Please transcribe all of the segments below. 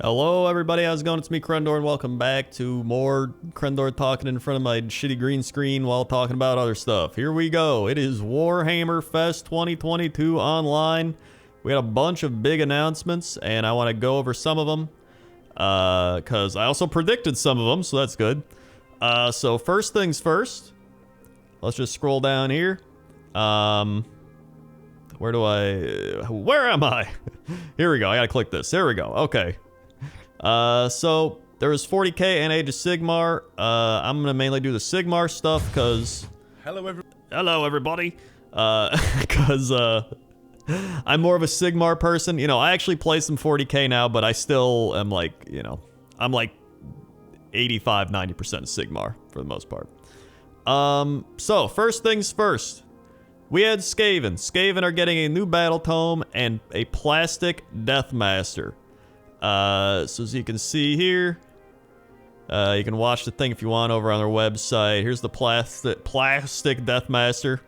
Hello everybody, how's it going? It's me, Krendor, and welcome back to more Krendor talking in front of my shitty green screen while talking about other stuff. Here we go. It is Warhammer Fest 2022 online. We had a bunch of big announcements, and I want to go over some of them, because I also predicted some of them, so that's good. So first things first, let's just scroll down here. Where am I? Here we go, I gotta click this. There we go, okay. So there was 40k and Age of Sigmar. I'm gonna mainly do the Sigmar stuff because hello everybody. Because I'm more of a Sigmar person. You know, I actually play some 40k now, but I still am like, you know, I'm like 85-90% Sigmar for the most part. So first things first, we had Skaven. Skaven are getting a new Battletome and a plastic Deathmaster. So as you can see here, you can watch the thing if you want over on their website. Here's the plastic Deathmaster.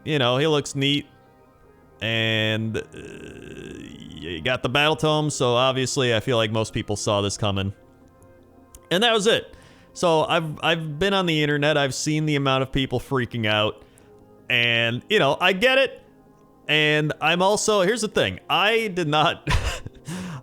You know, he looks neat. And you got the Battletome, so obviously I feel like most people saw this coming. And that was it. So I've been on the internet, I've seen the amount of people freaking out. And, you know, I get it. And I'm also, here's the thing, I did not...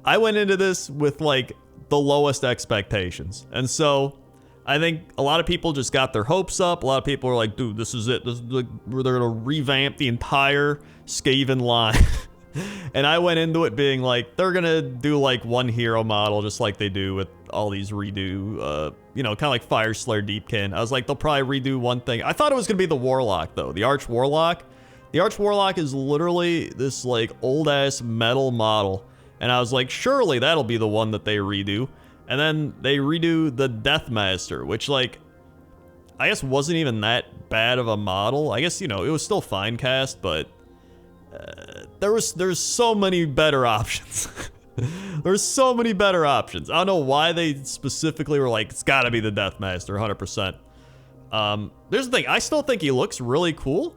I went into this with like the lowest expectations, and so I think a lot of people just got their hopes up. A lot of people are like, dude, this is it. They're gonna revamp the entire Skaven line. And I went into it being like, they're gonna do like one hero model just like they do with all these redo, you know, kind of like Fireslayer Deepkin. I was like, they'll probably redo one thing. I thought it was gonna be the Warlock though, the Arch Warlock. The Arch Warlock is literally this like old ass metal model. And I was like, surely that'll be the one that they redo. And then they redo the Deathmaster, which, like, I guess wasn't even that bad of a model. I guess, you know, it was still fine cast, but there's so many better options. There's so many better options. I don't know why they specifically were like, it's gotta be the Deathmaster, 100%. There's the thing, I still think he looks really cool.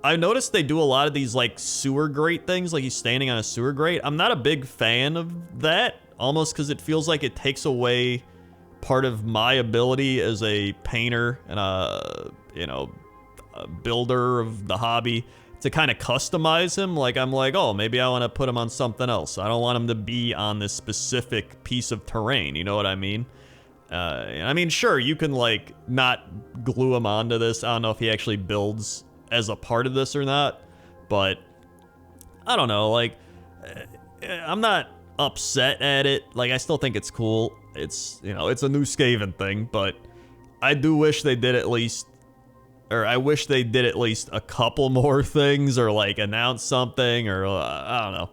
I noticed they do a lot of these like sewer grate things, like he's standing on a sewer grate. I'm not a big fan of that, almost because it feels like it takes away part of my ability as a painter and a, you know, a builder of the hobby to kind of customize him. Like, I'm like, oh, maybe I want to put him on something else. I don't want him to be on this specific piece of terrain, you know what I mean? I mean, sure, you can like not glue him onto this. I don't know if he actually builds as a part of this or not, but I don't know, like, I'm not upset at it. Like, I still think it's cool. It's, you know, it's a new Skaven thing, but I do wish they did at least, or I wish they did at least a couple more things, or like announce something, or I don't know.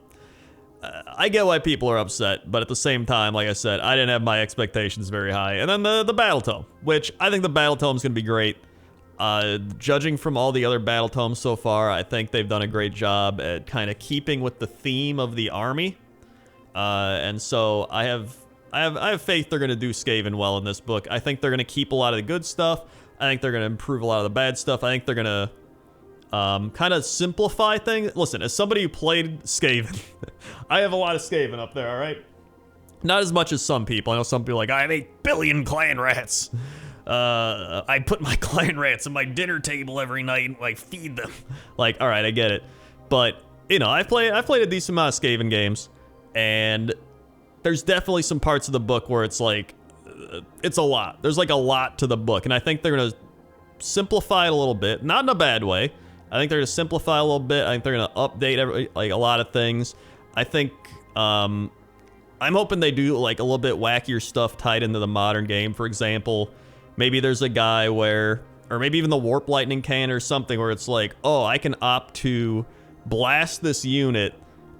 I get why people are upset, but at the same time, like I said, I didn't have my expectations very high. And then the Battletome, which I think the Battletome's gonna be great. Judging from all the other Battletomes so far, I think they've done a great job at kind of keeping with the theme of the army. And so I have faith they're going to do Skaven well in this book. I think they're going to keep a lot of the good stuff. I think they're going to improve a lot of the bad stuff. I think they're going to kind of simplify things. Listen, as somebody who played Skaven, I have a lot of Skaven up there, all right? Not as much as some people. I know some people are like, I have 8 billion clan rats. I put my clan rats on my dinner table every night and like feed them. Like, all right, I get it, but you know, I've played a decent amount of Skaven games, and there's definitely some parts of the book where it's like, it's a lot. There's like a lot to the book, and I think they're gonna simplify it a little bit, not in a bad way. I think they're gonna simplify a little bit. I think they're gonna update like a lot of things. I think I'm hoping they do like a little bit wackier stuff tied into the modern game. For example, maybe there's a guy where, or maybe even the Warp Lightning Cannon or something, where it's like, oh, I can opt to blast this unit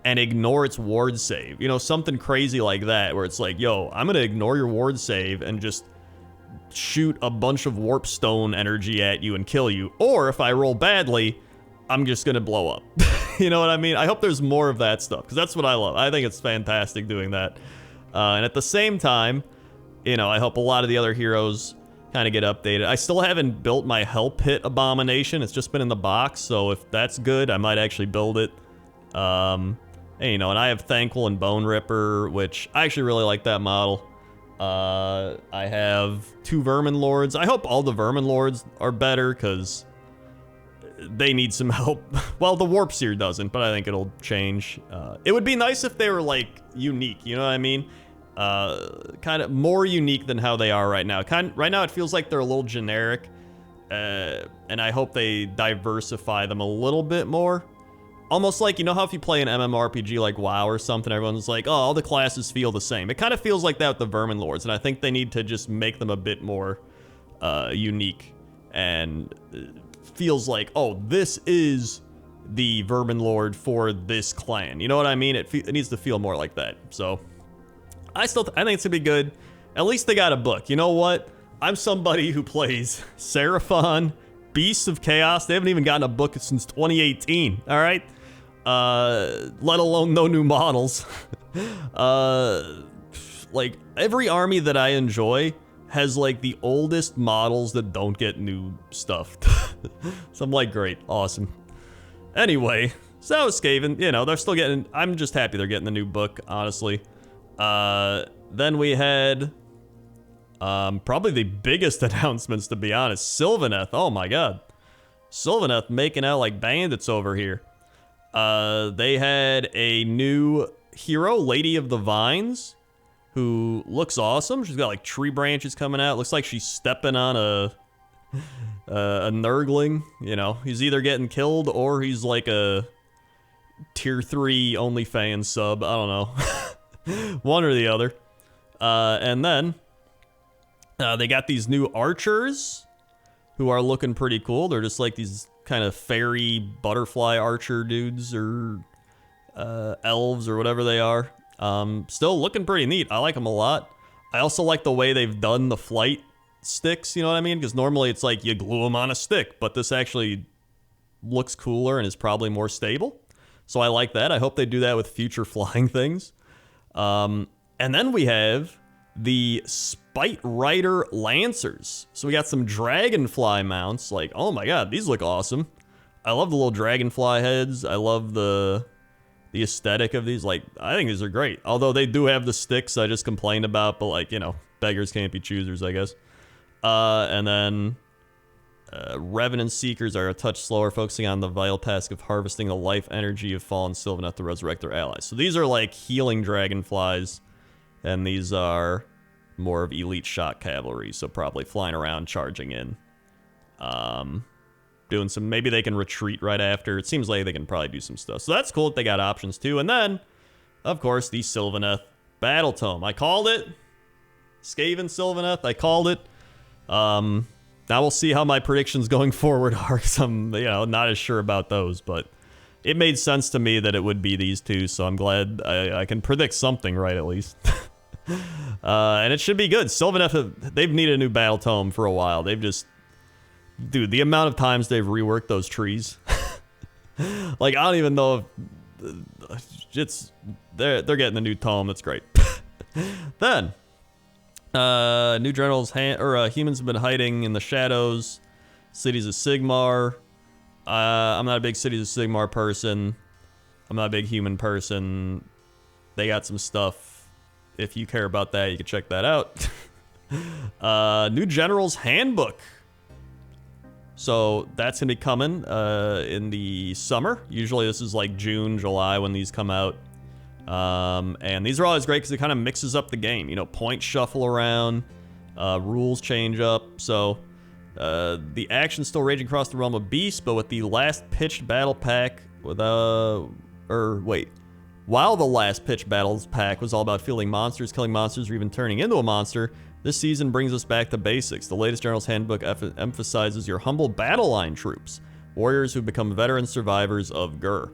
and ignore its ward save. You know, something crazy like that, where it's like, yo, I'm gonna ignore your ward save and just shoot a bunch of Warp Stone energy at you and kill you. Or if I roll badly, I'm just gonna blow up. You know what I mean? I hope there's more of that stuff, because that's what I love. I think it's fantastic doing that. And at the same time, you know, I hope a lot of the other heroes kind of get updated. I still haven't built my Hell Pit Abomination. It's just been in the box, so if that's good, I might actually build it. And And, you know, and I have Thankful and Bone Ripper, which I actually really like that model. I have 2 Vermin Lords. I hope all the Vermin Lords are better, because they need some help. Well, the Warp Seer doesn't, but I think it'll change. It would be nice if they were, like, unique, you know what I mean? Kind of more unique than how they are right now. Right now, it feels like they're a little generic, and I hope they diversify them a little bit more. Almost like, you know how if you play an MMORPG like WoW or something, everyone's like, oh, all the classes feel the same. It kind of feels like that with the Vermin Lords, and I think they need to just make them a bit more unique, and feels like, oh, this is the Vermin Lord for this clan. You know what I mean? It needs to feel more like that. So I think it's gonna be good. At least they got a book. You know what? I'm somebody who plays Seraphon, Beasts of Chaos. They haven't even gotten a book since 2018. All right, let alone no new models. Like every army that I enjoy has like the oldest models that don't get new stuff. So I'm like, great, awesome. Anyway, so Skaven, you know, they're still getting. I'm just happy they're getting the new book, honestly. Then we had probably the biggest announcements, to be honest. Sylvaneth. Oh my god. Sylvaneth making out like bandits over here. They had a new hero, Lady of the Vines, who looks awesome. She's got like tree branches coming out. Looks like she's stepping on a nurgling. You know, he's either getting killed or he's like a tier 3 OnlyFans sub. I don't know. One or the other. And then they got these new archers who are looking pretty cool. They're just like these kind of fairy butterfly archer dudes, or elves, or whatever they are. Still looking pretty neat. I like them a lot. I also like the way they've done the flight sticks, you know what I mean? Because normally it's like you glue them on a stick, but this actually looks cooler and is probably more stable. So I like that. I hope they do that with future flying things. And then we have the Spite Rider Lancers. So we got some dragonfly mounts. Like, oh my god, these look awesome. I love the little dragonfly heads. I love the aesthetic of these. Like, I think these are great. Although they do have the sticks I just complained about, but like, you know, beggars can't be choosers, I guess. And then Revenant Seekers are a touch slower, focusing on the vital task of harvesting the life energy of fallen Sylvaneth to resurrect their allies. So these are like healing dragonflies, and these are more of elite shock cavalry, so probably flying around, charging in. Doing some, maybe they can retreat right after. It seems like they can probably do some stuff. So that's cool that they got options too. And then, of course, the Sylvaneth Battletome. I called it. Skaven Sylvaneth, I called it. Now we'll see how my predictions going forward are, because I'm, you know, not as sure about those, but it made sense to me that it would be these two, so I'm glad I can predict something right at least. And it should be good. Sylvaneth, they've needed a new Battletome for a while. They've just, dude, the amount of times they've reworked those trees. Like, I don't even know if they're getting a new tome. That's great. Then new generals, humans have been hiding in the shadows. Cities of Sigmar. I'm not a big Cities of Sigmar person. I'm not a big human person. They got some stuff. If you care about that, you can check that out. New generals handbook. So that's gonna be coming in the summer. Usually this is like June, July when these come out. And these are always great because it kind of mixes up the game. You know, points shuffle around, rules change up. So the action's still raging across the realm of beasts, but with the last pitched battle pack while the last pitched battles pack was all about fielding monsters, killing monsters, or even turning into a monster, this season brings us back to basics. The latest General's Handbook emphasizes your humble battle line troops, warriors who become veteran survivors of Gur.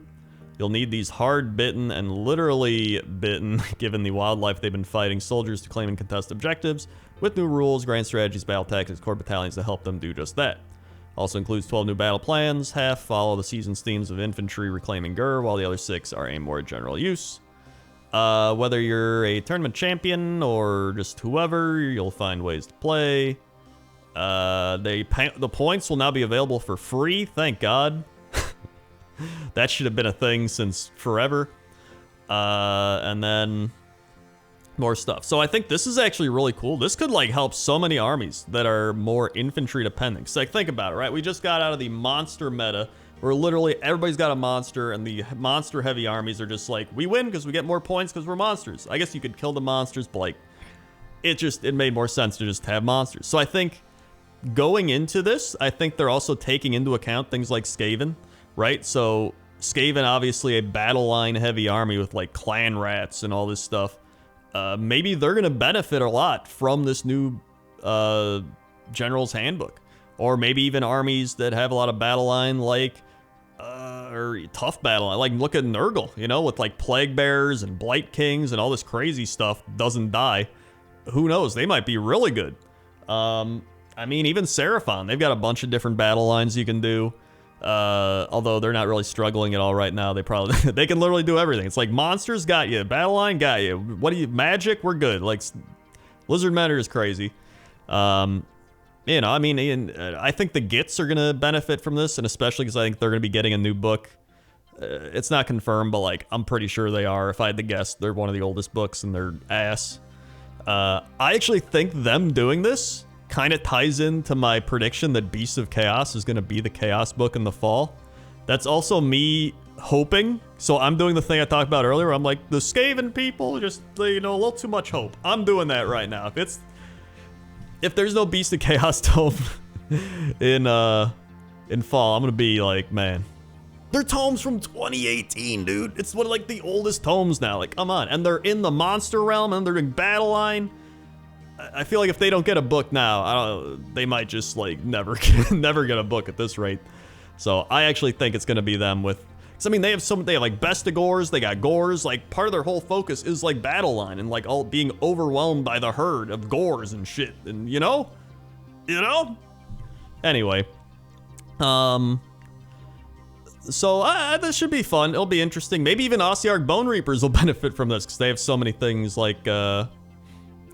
You'll need these hard-bitten and literally bitten, given the wildlife they've been fighting, soldiers to claim and contest objectives, with new rules, grand strategies, battle tactics, core battalions to help them do just that. Also includes 12 new battle plans. Half follow the season's themes of infantry reclaiming Gur, while the other 6 are aimed more at general use. Whether you're a tournament champion or just whoever, you'll find ways to play. The points will now be available for free, thank God. That should have been a thing since forever. And then more stuff. So I think this is actually really cool. This could like help so many armies that are more infantry dependent. Cause like think about it, right? We just got out of the monster meta where literally everybody's got a monster and the monster heavy armies are just like, we win because we get more points because we're monsters. I guess you could kill the monsters, but like it made more sense to just have monsters. So I think going into this, I think they're also taking into account things like Skaven, right? So Skaven, obviously a battle line heavy army with like clan rats and all this stuff. Maybe they're going to benefit a lot from this new General's Handbook. Or maybe even armies that have a lot of battle line, like, or tough battle line. Like, look at Nurgle, you know, with like Plague Bears and Blight Kings and all this crazy stuff doesn't die. Who knows? They might be really good. I mean, even Seraphon, they've got a bunch of different battle lines you can do. Although they're not really struggling at all right now. They probably they can literally do everything. It's like monsters got you, battle line got you. What do you magic? We're good. Like Lizard Mentor is crazy. You know, I mean, I think the Gits are gonna benefit from this, and especially because I think they're gonna be getting a new book. It's not confirmed, but like I'm pretty sure they are. If I had to guess, they're one of the oldest books, and they're ass. I actually think them doing this kind of ties into my prediction that Beasts of Chaos is going to be the Chaos book in the fall. That's also me hoping. So I'm doing the thing I talked about earlier. I'm like, the Skaven people just, you know, a little too much hope. I'm doing that right now. If there's no Beast of Chaos tome in fall, I'm going to be like, man, they're tomes from 2018, dude. It's one of like the oldest tomes now. Like, come on. And they're in the monster realm and they're doing battle line. I feel like if they don't get a book now, they might just like never get a book at this rate. So I actually think it's gonna be them with, cause I mean they have like Bestigors, they got Gores, like part of their whole focus is like battle line and like all being overwhelmed by the herd of Gores and shit, and you know? Anyway, so this should be fun. It'll be interesting. Maybe even Ossiarch Bone Reapers will benefit from this because they have so many things like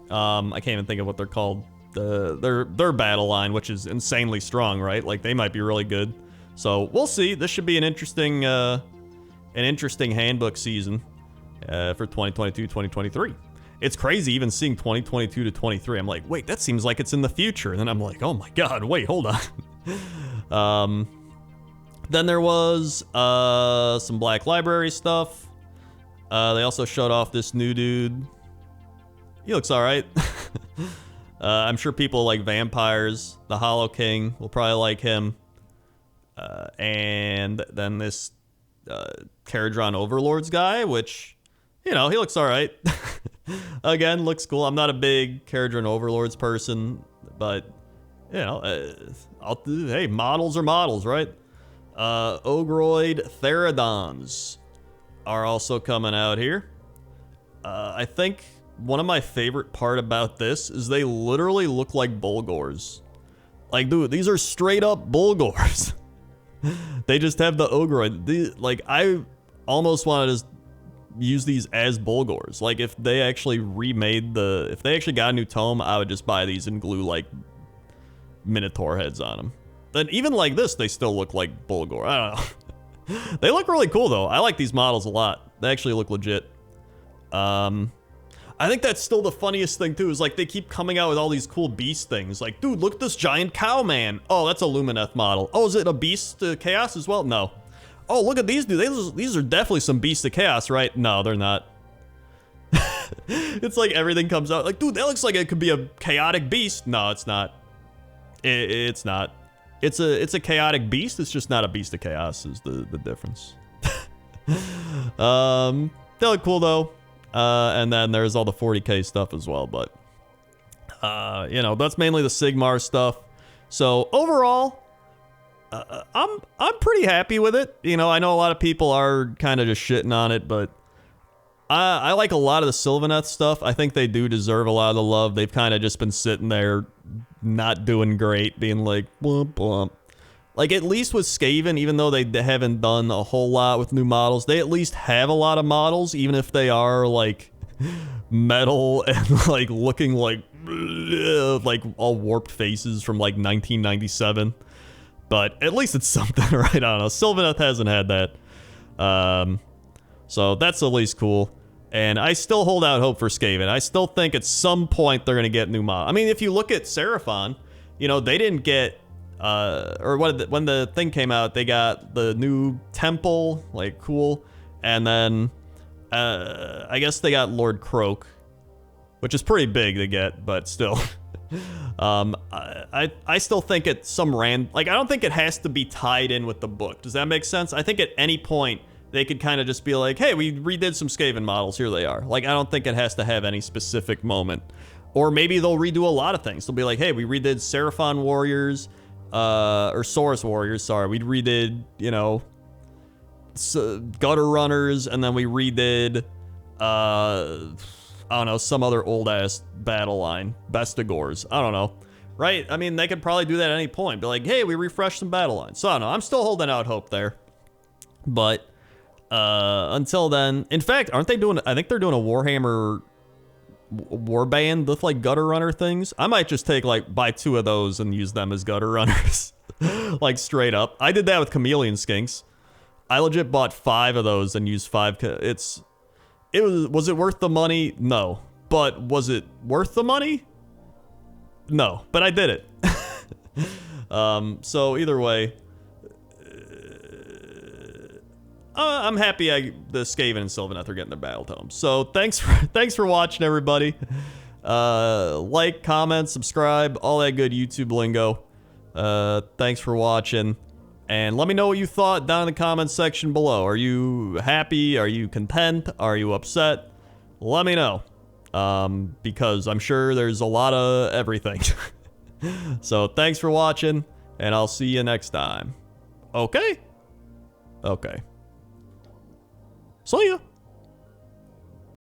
I can't even think of what they're called. Their battle line, which is insanely strong, right? Like they might be really good. So we'll see. This should be an interesting handbook season for 2022-2023. It's crazy even seeing 2022 to 23. I'm like, wait, that seems like it's in the future. And then I'm like, oh my god, wait, hold on. Then there was some Black Library stuff. They also showed off this new dude. He looks alright. I'm sure people like vampires. The Hollow King will probably like him. And then this Caradron Overlords guy, which, you know, he looks alright. Again, looks cool. I'm not a big Caradron Overlords person, but, you know, hey, models are models, right? Ogroid Theradons are also coming out here. I think one of my favorite part about this is they literally look like Bulgors. Like, dude, these are straight up Bulgors. They just have the Ogroid. Like, I almost wanted to use these as Bulgors. Like, if they actually if they actually got a new tome, I would just buy these and glue, like, Minotaur heads on them. But even like this, they still look like Bulgor. I don't know. They look really cool, though. I like these models a lot. They actually look legit. I think that's still the funniest thing, too, is like they keep coming out with all these cool beast things. Like, dude, look at this giant cow man. Oh, that's a Lumineth model. Oh, is it a Beast of Chaos as well? No. Oh, look at these dudes. These are definitely some Beast of Chaos, right? No, they're not. It's like everything comes out. Like, dude, that looks like it could be a chaotic beast. No, it's not. It's not. It's a chaotic beast. It's just not a Beast of Chaos is the difference. They look cool, though. And then there's all the 40k stuff as well, but you know, that's mainly the Sigmar stuff. So overall, I'm pretty happy with it. You know, I know a lot of people are kind of just shitting on it, but I like a lot of the Sylvaneth stuff. I think they do deserve a lot of the love. They've kind of just been sitting there not doing great, being like blump blump. Like, at least with Skaven, even though they haven't done a whole lot with new models, they at least have a lot of models, even if they are, like, metal and, like, looking like all warped faces from, like, 1997. But at least it's something, right? I don't know. Sylvaneth hasn't had that. So that's at least cool. And I still hold out hope for Skaven. I still think at some point they're going to get new mod. I mean, if you look at Seraphon, you know, they didn't get, when the thing came out, they got the new temple, like, cool. And then, I guess they got Lord Croak, which is pretty big to get, but still. I still think it's some like, I don't think it has to be tied in with the book. Does that make sense? I think at any point, they could kind of just be like, hey, we redid some Skaven models, here they are. Like, I don't think it has to have any specific moment. Or maybe they'll redo a lot of things. They'll be like, hey, we redid Seraphon Warriors, or Saurus Warriors, sorry. We redid, you know, Gutter Runners, and then we redid, I don't know, some other old-ass battle line. Bestigors, I don't know. Right? I mean, they could probably do that at any point. Be like, hey, we refreshed some battle lines. So, I don't know, I'm still holding out hope there. But, until then, in fact, aren't they doing, I think they're doing a Warhammer warband with like gutter runner things. I might just take like, buy 2 of those and use them as gutter runners. Like straight up. I did that with Chameleon Skinks. I legit bought 5 of those and used 5. Was it worth the money? No. But was it worth the money? No. But I did it. So either way, I'm happy the Skaven and Sylvaneth are getting their Battletome. So thanks for watching, everybody. Like, comment, subscribe, all that good YouTube lingo. Thanks for watching. And let me know what you thought down in the comments section below. Are you happy? Are you content? Are you upset? Let me know. Because I'm sure there's a lot of everything. So thanks for watching, and I'll see you next time. Okay? Okay. See ya.